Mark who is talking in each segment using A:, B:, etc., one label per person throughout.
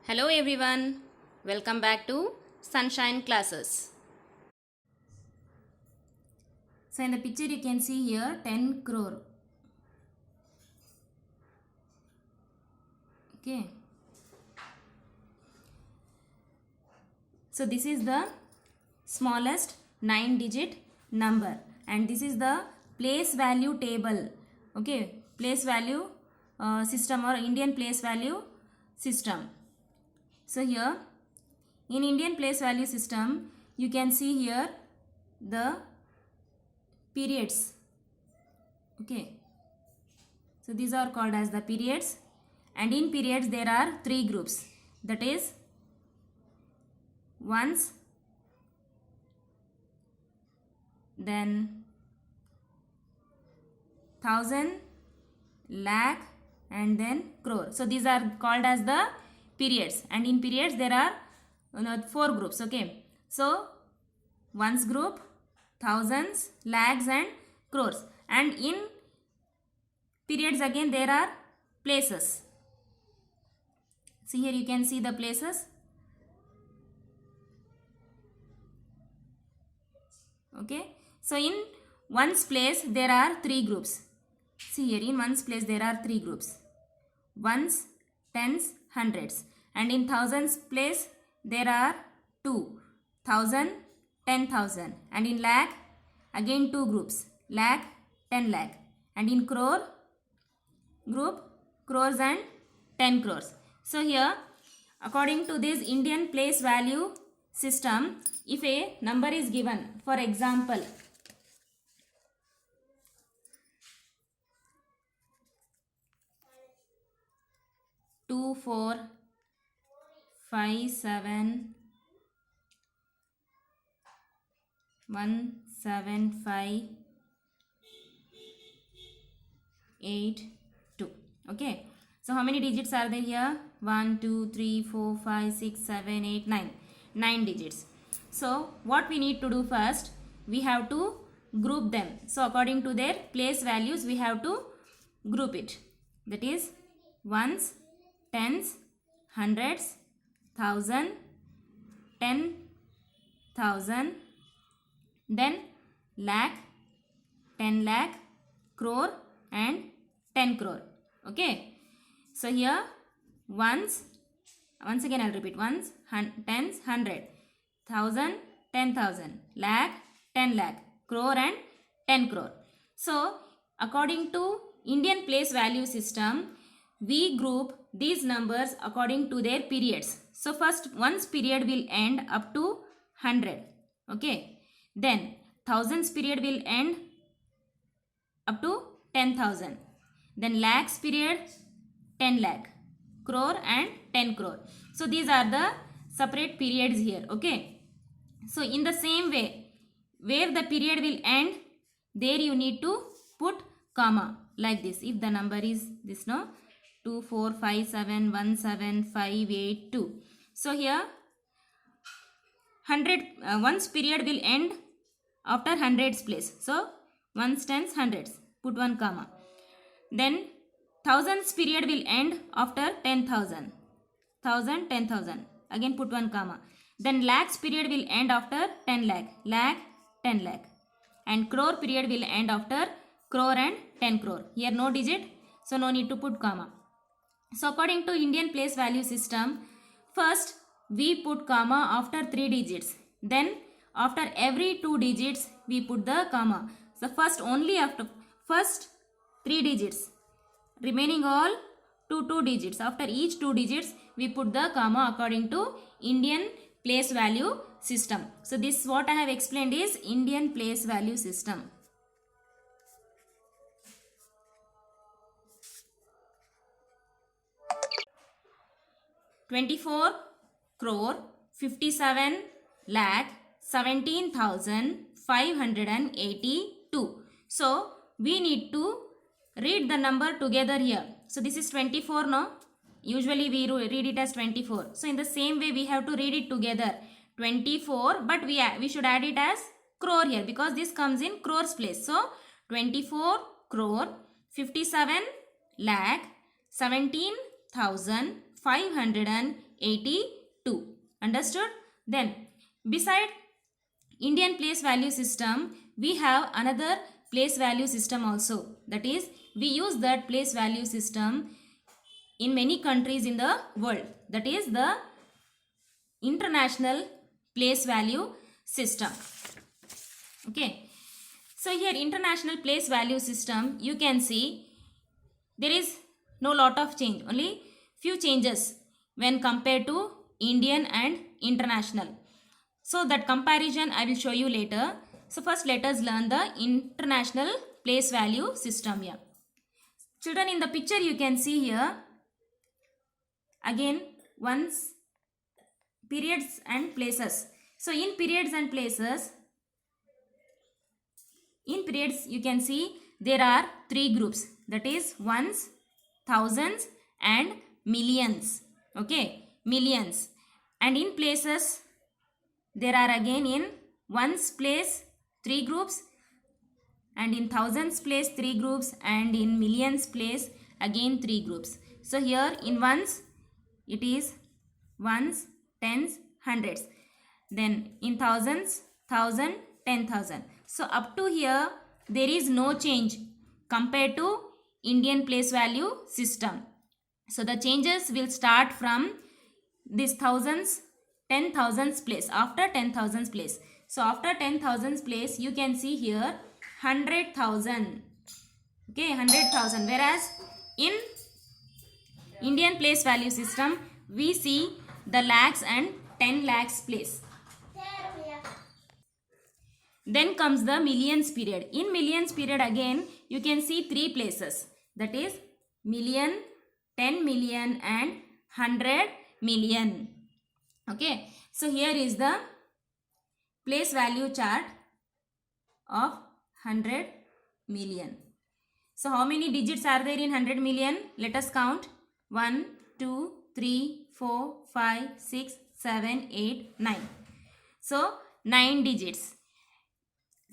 A: Hello everyone, welcome back to Sunshine Classes.
B: So in the picture you can see here 10 crore. Okay. So this is the smallest 9-digit number and this is the place value table. Okay. Place value system or Indian place value system. So here in Indian place value system you can see here the periods. Okay. So these are called as the periods, and in periods there are 3 groups, that is ones, then thousand, lakh, and then crore. So these are called as the periods, and in periods there are 4 groups. Okay, so ones group, thousands, lakhs, and crores, and in periods again there are places. See here you can see the places. Okay, so in ones place there are 3 groups. See here in ones place there are 3 groups: ones, tens, hundreds, and in thousands place there are 2: thousand, 10,000, and in lakh again 2 groups: lakh, 10 lakh, and in crore group crores and 10 crores. So here according to this Indian place value system, if a number is given, for example 24571758 okay, so how many digits are there here? 1 2 3 4 5 6 7 8 9 digits. So what we need to do first, we have to group them. So according to their place values we have to group it, that is ones, tens, hundreds, thousand, 10,000, then lakh, 10 lakh, crore, and 10 crore. Okay, so here once again I'll repeat: ones, tens, hundred, thousand, 10,000, lakh, 10 lakh, crore, and 10 crore. So according to Indian place value system, we group these numbers according to their periods. So first one's period will end up to 100. Okay, then thousands period will end up to 10,000. Then lakhs period 10 lakh, crore and 10 crore. So these are the separate periods here. Okay, so in the same way, where the period will end, there you need to put comma like this. If the number is this, no, 24571758 so here 100 one's period will end after hundreds place. So ones, tens, hundreds, put one comma. Then thousands period will end after 10,000, 1000, 10,000, again put one comma. Then lakhs period will end after 10 lakh, lakh, 10 lakh, and crore period will end after crore and 10 crore. Here no digit, so no need to put comma. So according to Indian place value system, first we put comma after 3 digits, then after every 2 digits we put the comma. So first only after first 3 digits, remaining all 2 digits, after each 2 digits we put the comma according to Indian place value system. So this what I have explained is Indian place value system. "24 crore 57 lakh 17,582. So we need to read the number together here. So this is 24 now. Usually we read it as 24. So in the same way we have to read it together. 24, but we should add it as crore here because this comes in crores place. So 24 crore 57 lakh 17,582 82. Understood? Then beside Indian place value system, we have another place value system also. That is, we use that place value system in many countries in the world. That is the international place value system. Okay. So here international place value system, you can see there is no lot of change, only few changes when compared to Indian and international. So that comparison I will show you later. So first let us learn the international place value system here. Children, in the picture you can see here again once periods and places. So in periods and places, in periods you can see there are three groups, that is ones, thousands and millions. Okay, millions. And in places there are again in ones place three groups, and in thousands place three groups, and in millions place again three groups. So here in ones it is ones, tens, hundreds. Then in thousands, thousand, 10,000. So up to here there is no change compared to Indian place value system. So the changes will start from this thousands, 10,000s place, after 10,000s place. So after 10,000s place you can see here 100,000. Okay, 100,000. Whereas in Indian place value system we see the lakhs and 10 lakhs place. Then comes the millions period. In millions period again you can see three places, that is million, 10 million and 100 million. Okay, so here is the place value chart of 100 million. So how many digits are there in 100 million? Let us count. 1, 2, 3, 4, 5, 6, 7, 8, 9. So 9 digits.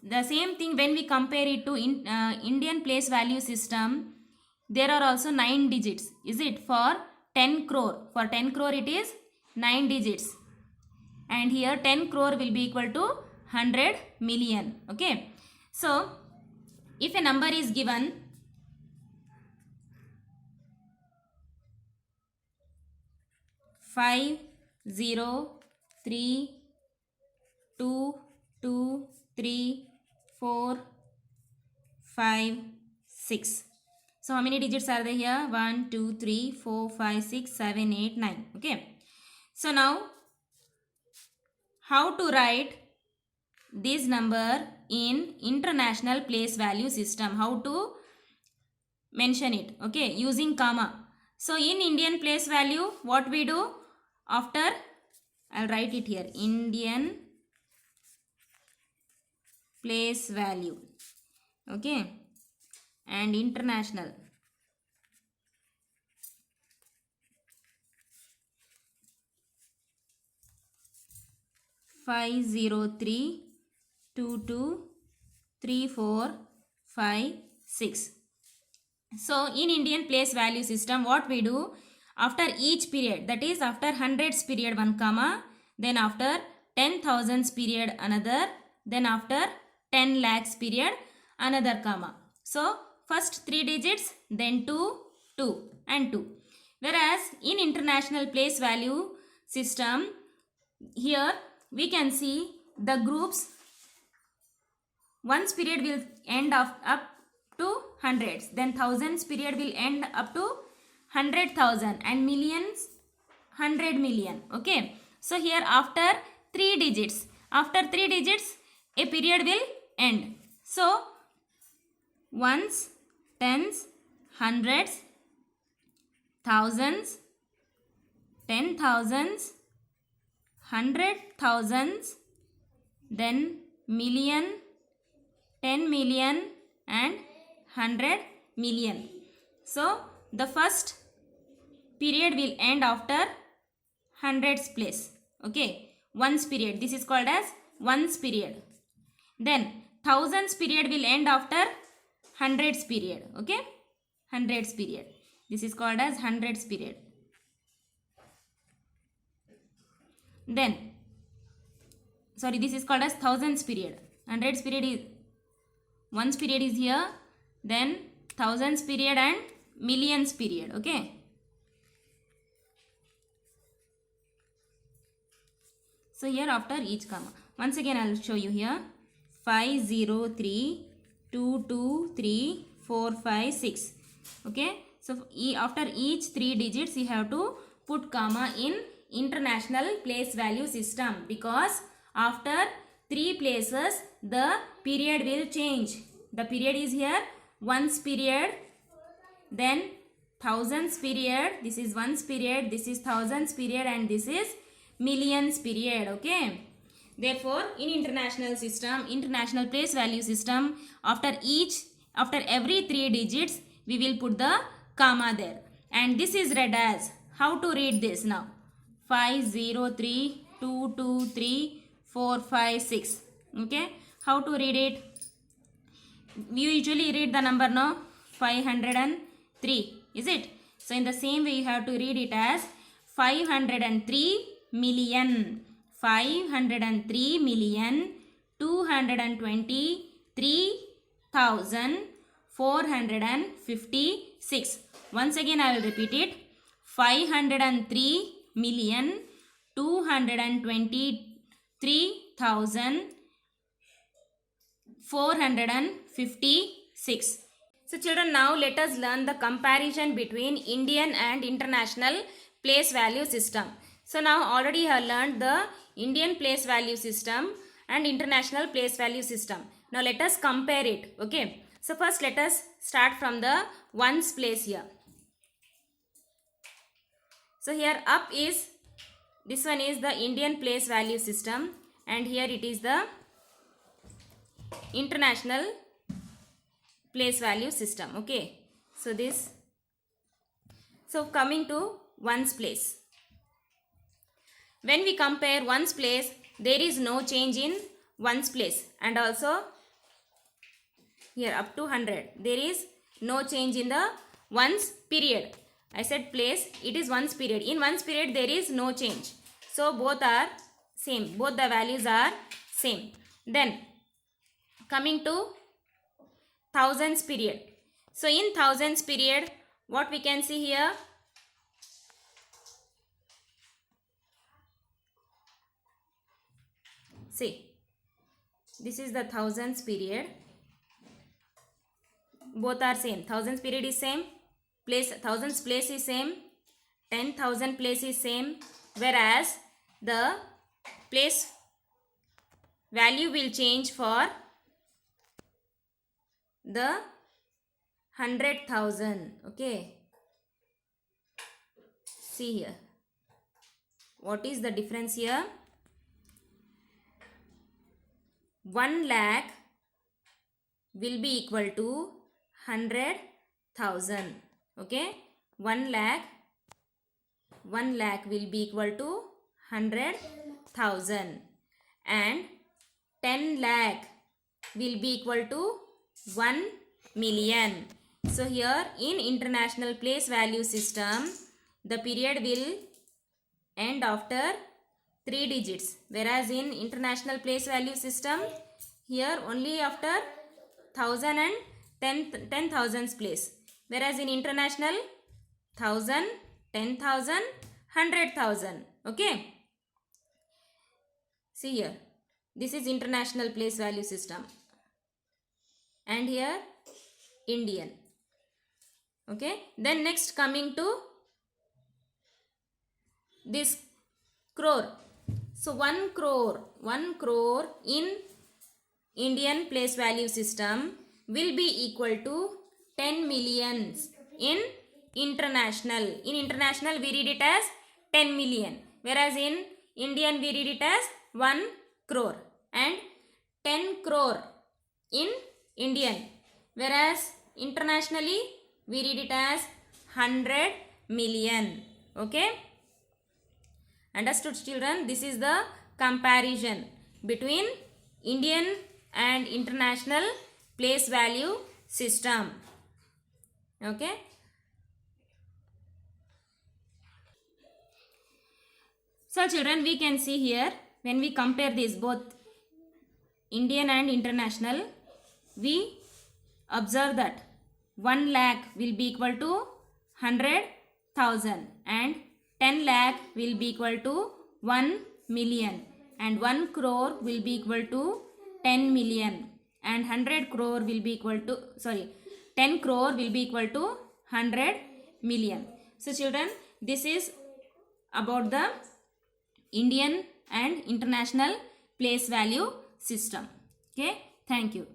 B: The same thing when we compare it to Indian place value system, there are also 9 digits. Is it for 10 crore? For 10 crore it is 9 digits. And here 10 crore will be equal to 100 million. Okay. So if a number is given 5, 0, 3, 2, 2, 3, 4, 5, 6. So how many digits are there here? 1, 2, 3, 4, 5, 6, 7, 8, 9. Okay. So now how to write this number in international place value system? How to mention it? Okay, using comma. So in Indian place value, what we do? After, I'll write it here, Indian place value. Okay, and international. Five, 0, 3, 2, 2, 3, 4, 5, 6. So in Indian place value system, what we do? After each period, that is after hundreds period 1 comma, then after 10,000s period another, then after 10 lakhs period another comma. So first 3 digits, then 2, 2 and 2. Whereas in international place value system, here we can see the groups. One's period will end up to hundreds, then thousands period will end up to 100,000 and millions 100 million. Okay, so here after 3 digits, a period will end. So ones, tens, hundreds, thousands, 10,000s, 100,000s, then million, 10 million and 100 million. So the first period will end after hundreds place. Okay, ones period, this is called as ones period. Then thousands period will end after hundreds period. Okay, hundreds period, this is called as hundreds period. Then, sorry, this is called as thousands period. Hundreds period is, ones period is here, then thousands period and millions period. Okay. So here after each comma, once again I will show you here 5 0 3 2 2 3 4 5 6. Okay. So after each 3 digits you have to put comma in international place value system, because after 3 places the period will change. The period is here ones period, then thousands period, this is ones period, this is thousands period, and this is millions period. Okay. Therefore in international system, international place value system, after every 3 digits we will put the comma there, and this is read as, how to read this now, 5 0 3 2 2 3 4 5 6. Okay, how to read it? We usually read the number now 503, is it? So in the same way you have to read it as 503 million, 503 million 223,456. Once again I will repeat it, 503 million 223,456. So children, now let us learn the comparison between Indian and international place value system. So now already you have learned the Indian place value system and international place value system. Now let us compare it. Okay. So first let us start from the ones place here. So here up is, this one is the Indian place value system, and here it is the international place value system. Okay. So this, so coming to ones place. When we compare ones place, there is no change in ones place, and also here up to 100 there is no change in the ones period. I said place, it is ones period. In ones period there is no change. So both are same, both the values are same. Then coming to thousands period. So in thousands period, what we can see here, see, this is the thousands period. Both are same. Thousands period is same. Place, thousands place is same. 10,000 place is same. Whereas the place value will change for the 100,000. Okay. See here. What is the difference here? 1 lakh will be equal to 100,000. Okay. 1 lakh will be equal to 100,000, and 10 lakh will be equal to 1 million. So here in international place value system, the period will end after 3 digits, whereas in international place value system, here only after 1000 and 10,000s place, whereas in international 1000, 10,000, 100,000. Okay. See here, this is international place value system, and here Indian. Okay. Then next coming to this crore. So 1 crore in Indian place value system will be equal to 10 millions in international. In international we read it as 10 million, whereas in Indian we read it as 1 crore, and 10 crore in Indian, whereas internationally we read it as 100 million. Okay. Understood children? This is the comparison between Indian and international place value system. Okay. So children, we can see here when we compare these both Indian and international, we observe that 1 lakh will be equal to 100,000 and 10 lakh will be equal to 1 million and 1 crore will be equal to 10 million and 100 crore will be equal to 10 crore will be equal to 100 million. So children, this is about the Indian and international place value system. Okay, thank you.